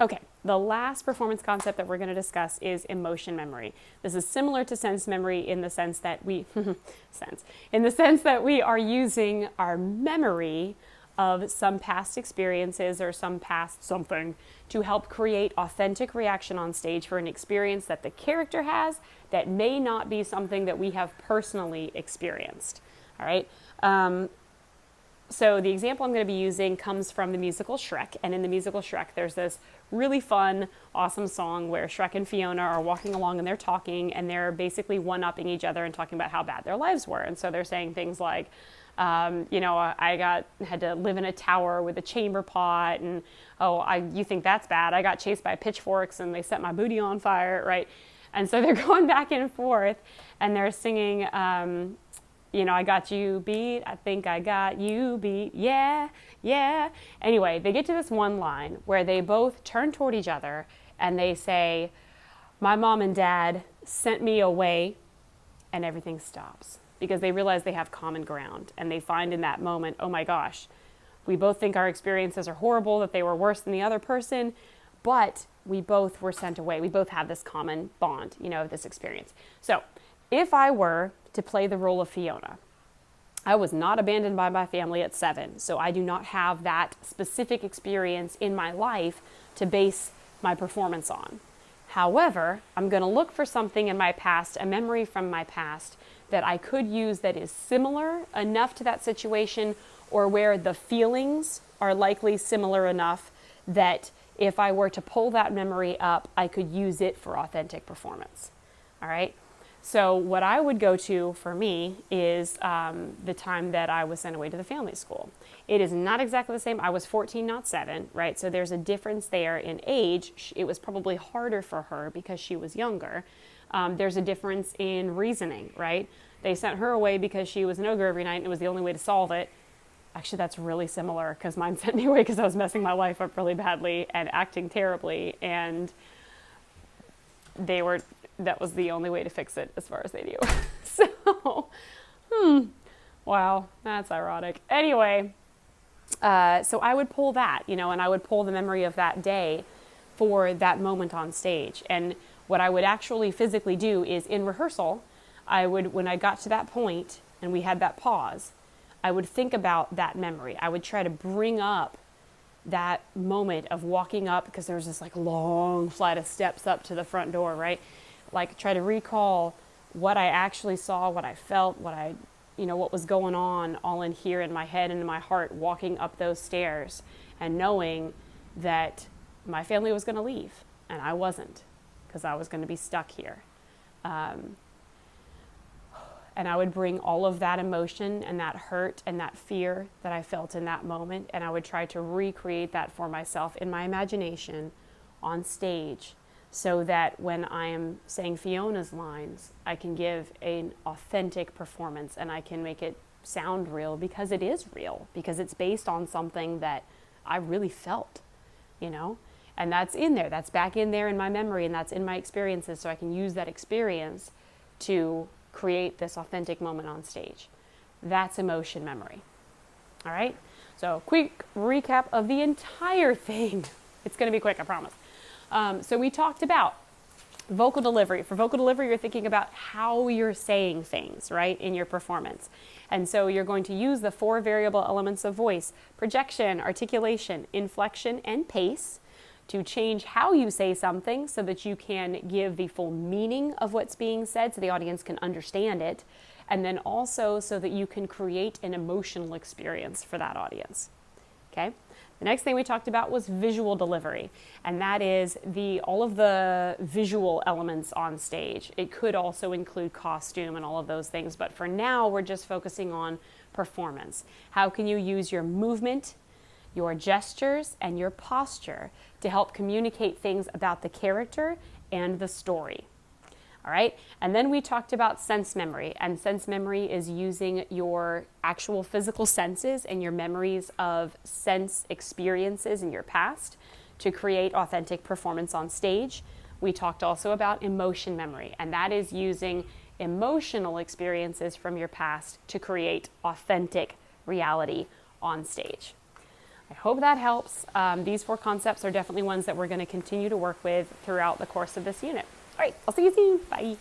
Okay, the last performance concept that we're going to discuss is emotion memory. This is similar to sense memory in the sense that we are using our memory of some past experiences or some past something to help create authentic reaction on stage for an experience that the character has that may not be something that we have personally experienced. All right. So the example I'm going to be using comes from the musical Shrek. And in the musical Shrek, there's this really fun, awesome song where Shrek and Fiona are walking along and they're talking and they're basically one-upping each other and talking about how bad their lives were. And so they're saying things like, I had to live in a tower with a chamber pot, and you think that's bad? I got chased by pitchforks and they set my booty on fire, right? And so they're going back and forth, and they're singing, I got you beat. I think I got you beat. Yeah, yeah. Anyway, they get to this one line where they both turn toward each other and they say, "My mom and dad sent me away," and everything stops because they realize they have common ground, and they find in that moment, oh my gosh, we both think our experiences are horrible, that they were worse than the other person, but we both were sent away. We both have this common bond, of this experience. So if I were to play the role of Fiona, I was not abandoned by my family at 7, so I do not have that specific experience in my life to base my performance on. However, I'm going to look for something in my past, a memory from my past, that I could use that is similar enough to that situation, or where the feelings are likely similar enough that if I were to pull that memory up, I could use it for authentic performance. All right? So what I would go to for me is the time that I was sent away to the family school. It is not exactly the same. I was 14, not 7, right? So there's a difference there in age. It was probably harder for her because she was younger. There's a difference in reasoning, right? They sent her away because she was an ogre every night and it was the only way to solve it. Actually, that's really similar because mine sent me away because I was messing my life up really badly and acting terribly, and that was the only way to fix it as far as they knew. So, wow, that's ironic. Anyway, so I would pull that, and I would pull the memory of that day for that moment on stage. And what I would actually physically do is in rehearsal, when I got to that point and we had that pause, I would think about that memory. I would try to bring up that moment of walking up, because there was this long flight of steps up to the front door, right? Try to recall what I actually saw, what I felt, what was going on all in here in my head and in my heart, walking up those stairs and knowing that my family was going to leave and I wasn't, because I was going to be stuck here. And I would bring all of that emotion and that hurt and that fear that I felt in that moment, and I would try to recreate that for myself in my imagination on stage, so that when I am saying Fiona's lines, I can give an authentic performance and I can make it sound real, because it is real, because it's based on something that I really felt, and that's in there, that's back in there in my memory, and that's in my experiences, so I can use that experience to create this authentic moment on stage. That's emotion memory. All right? So quick recap of the entire thing. It's going to be quick, I promise. So we talked about vocal delivery. For vocal delivery, you're thinking about how you're saying things, right, in your performance. And so you're going to use the 4 variable elements of voice: projection, articulation, inflection, and pace, to change how you say something so that you can give the full meaning of what's being said so the audience can understand it, and then also so that you can create an emotional experience for that audience. Okay? The next thing we talked about was visual delivery, and that is all of the visual elements on stage. It could also include costume and all of those things, but for now we're just focusing on performance. How can you use your movement, your gestures, and your posture to help communicate things about the character and the story? All right, and then we talked about sense memory, and sense memory is using your actual physical senses and your memories of sense experiences in your past to create authentic performance on stage. We talked also about emotion memory, and that is using emotional experiences from your past to create authentic reality on stage. I hope that helps. These 4 concepts are definitely ones that we're going to continue to work with throughout the course of this unit. All right, I'll see you soon. Bye.